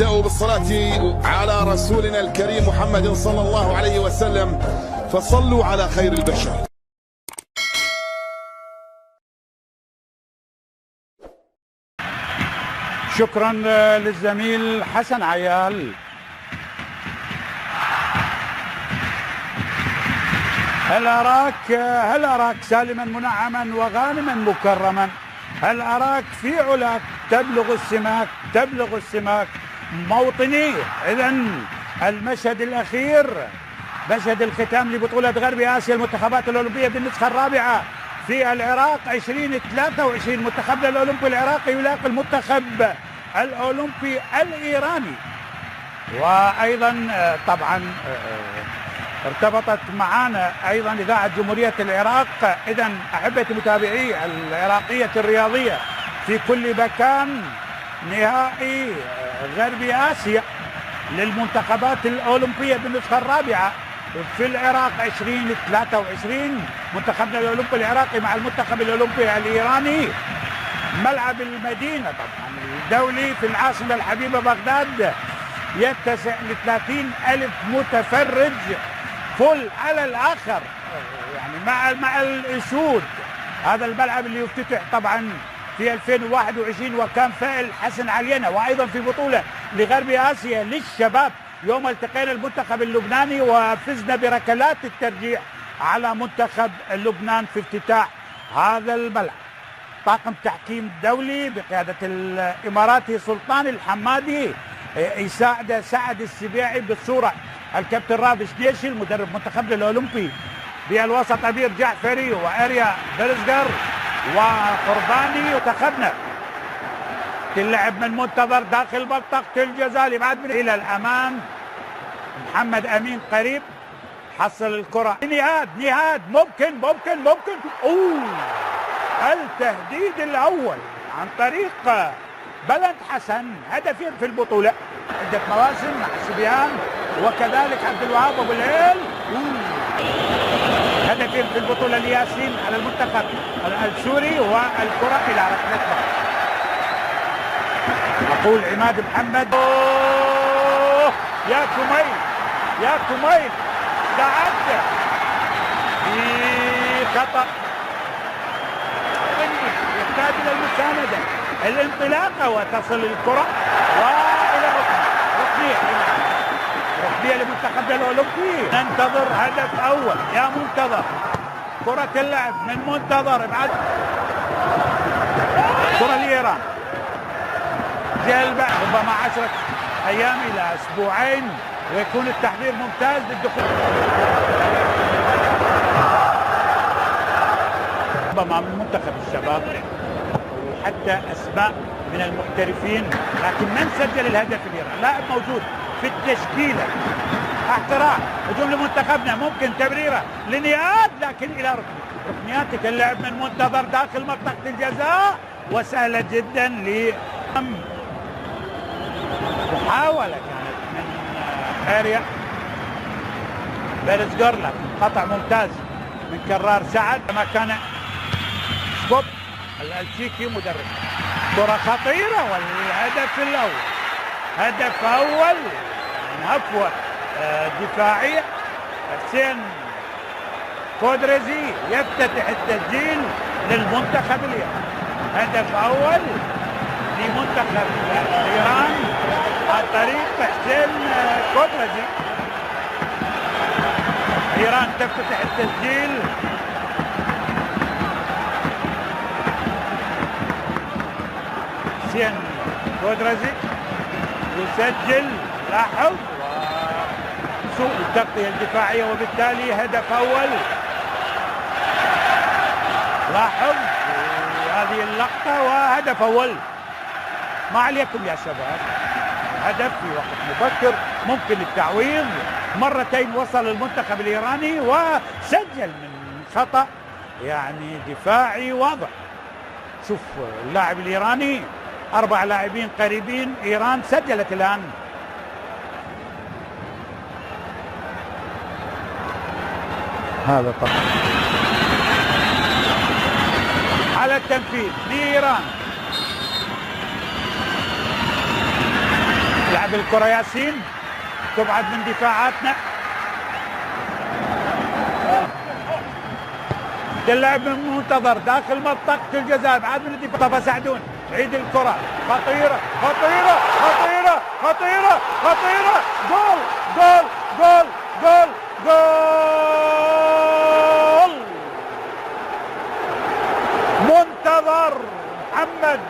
نبدأ بالصلاة على رسولنا الكريم محمد صلى الله عليه وسلم، فصلوا على خير البشر. شكرا للزميل حسن عيال. هل أراك سالما منعما وغانما مكرما، هل أراك في علاك تبلغ السماك موطني. إذن المشهد الأخير، مشهد الختام لبطولة غرب آسيا المنتخبات الأولمبية بالنسخة الرابعة في العراق 2023. منتخبنا الأولمبي العراقي يلاقي المنتخب الأولمبي الإيراني. وأيضا طبعا ارتبطت معنا أيضا إذاعة جمهورية العراق. إذن أحبتي متابعي العراقية الرياضية في كل مكان، نهائي غرب آسيا للمنتخبات الأولمبية بالنسخة الرابعة في العراق 2023. منتخبنا الأولمبي العراقي مع المنتخب الأولمبي الإيراني. ملعب المدينة طبعا الدولي في العاصمة الحبيبة بغداد يتسع ل30,000 متفرج فل على الآخر، يعني مع الأسود. هذا الملعب اللي افتتح طبعا في 2021 وكان فاعل حسن علينا، وأيضا في بطولة لغرب آسيا للشباب يوم التقينا المنتخب اللبناني وفزنا بركلات الترجيح على منتخب لبنان في افتتاح هذا الملعب. طاقم تحكيم دولي بقيادة الإماراتي سلطان الحمادي، يساعد سعد السبيعي بالصورة الكابتن راضي شديشي المدرب منتخبنا الأولمبي، بالوسط أمير جعفري وأريا برزقر وقرباني. منتخبنا اللعب من منتظر داخل منطقة الجزاء بعد من إلى الأمام. محمد أمين قريب حصل الكرة، نهاد ممكن التهديد الأول عن طريق بلد حسن، هدفين في البطولة، عدة مواسم مع الصبيان وكذلك عبد الوهاب أبو العيل. هدفين في البطولة لياسين على المنتخب السوري، والكرة إلى ركلة مرمى. أقول عماد محمد يا كميل تعدى في خطأ، يحتاج إلى المساندة، الانطلاقة وتصل الكرة وإلى ركنية لمنتخبنا الأولمبي. ننتظر هدف أول يا منتظر، كرة اللعب من منتظر بعد كرة لإيران جلبة، ربما 10 أيام إلى أسبوعين ويكون التحضير ممتاز للدخول. ربما من منتخب الشباب وحتى أسماء من المحترفين، لكن من سجل الهدف الإيراني لاعب موجود في التشكيلة. احتراف هجوم لمنتخبنا، ممكن تمريرة لنياد لكن إلى ركنيات اللعب من منتظر داخل منطقة الجزاء، وسهلة جدا محاولة كانت من أريا برزقر، لكن قطع ممتاز من كرار سعد كما كان سكوب التشيكي مدرب. كرة خطيرة والهدف الأول، هدف أول من هفوة دفاعية. حسين كودرزي يفتتح التسجيل للمنتخب الإيراني، هدف أول لمنتخب إيران عن طريق حسين كودرزي. إيران تفتتح التسجيل حسين كودرزي يسجل، لاحظ سوء التغطية الدفاعية وبالتالي هدف أول. لاحظ هذه اللقطة وهدف أول. ما عليكم يا شباب، هدف في وقت مبكر ممكن التعويض. مرتين وصل المنتخب الإيراني وسجل من خطأ يعني دفاعي واضح. شوف اللاعب الإيراني، 4 لاعبين قريبين، إيران سجلت الآن. هذا طبعا على التنفيذ لإيران. لعب الكرة ياسين تبعد من دفاعاتنا. اللعب من منتظر داخل منطقة الجزاء بعد من الدفاع. مصطفى سعدون عيد الكرة خطيرة خطيرة خطيرة خطيرة خطيرة. جول جول جول جول جول. منتظر محمد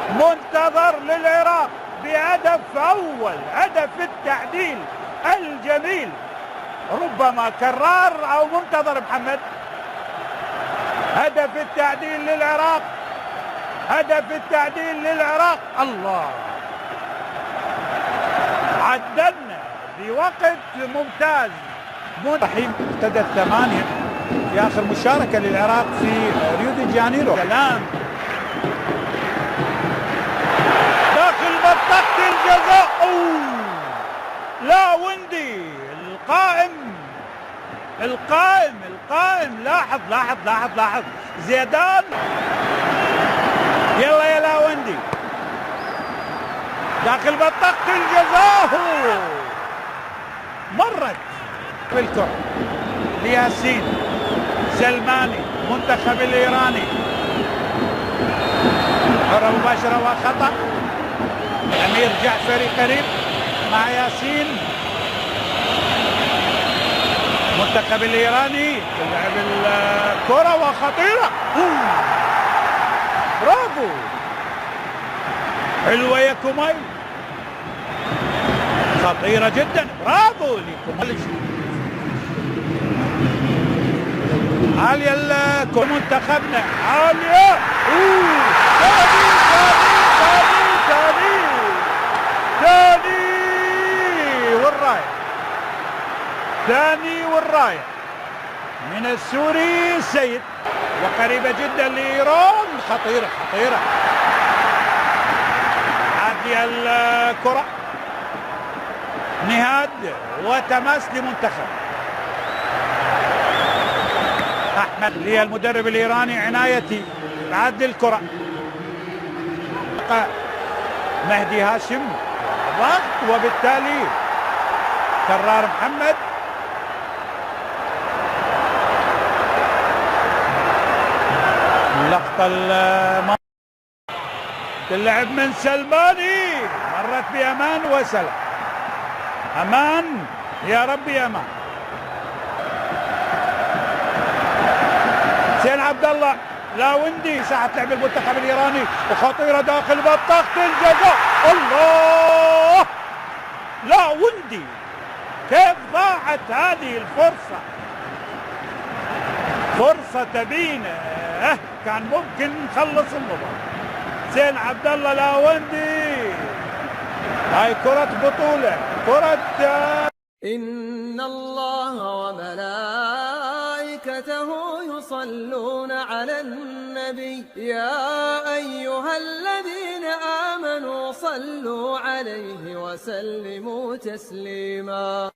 منتظر للعراق بهدف أول، هدف التعديل الجميل، ربما كرار أو منتظر محمد. هدف التعديل للعراق، هدف التعديل للعراق. الله، عدلنا بوقت ممتاز. رحيم ابتدت 8 في آخر مشاركة للعراق في ريو دي جانيرو. كلام داخل منطقة الجزاء. لا وندي القائم لاحظ لاحظ لاحظ لاحظ زيدان. يلا يا لاوندي داخل منطقة الجزاء. مرت بالكرة لياسين سلماني منتخب الإيراني. كرة مباشرة وخطأ. أمير جعفري قريب مع ياسين. المنتخب الإيراني يلعب الكرة وخطيرة. برافو، حلوة يا كوماي، خطيرة جدا، برافو لكوماي. عالية الكرة منتخبنا، عالية. ثاني والراية، ثاني والراية من السوري سيد، وقريبة جدا لإيران. خطيرة خطيرة. عادية الكرة، نهاد وتماس لمنتخب. أحمد لي المدرب الإيراني عنايتي بعد الكرة. مهدي هاشم ضغط، وبالتالي كرار محمد. اللقطة اللعب من سلماني، مرت بأمان وسلام. أمان يا ربي أمان. حسين عبد الله لاوندي ساعة لعب المنتخب الإيراني، وخطيرة داخل منطقة الجزاء. الله، لاوندي كيف ضاعت هذه الفرصة، فرصة تبينه، كان ممكن نخلص المباراة. حسين عبد الله لاوندي، هاي كرة بطولة، كرة. إن الله وملائكته يصلون على النبي يا أيها الذين آمنوا صلوا عليه وسلموا تسليما.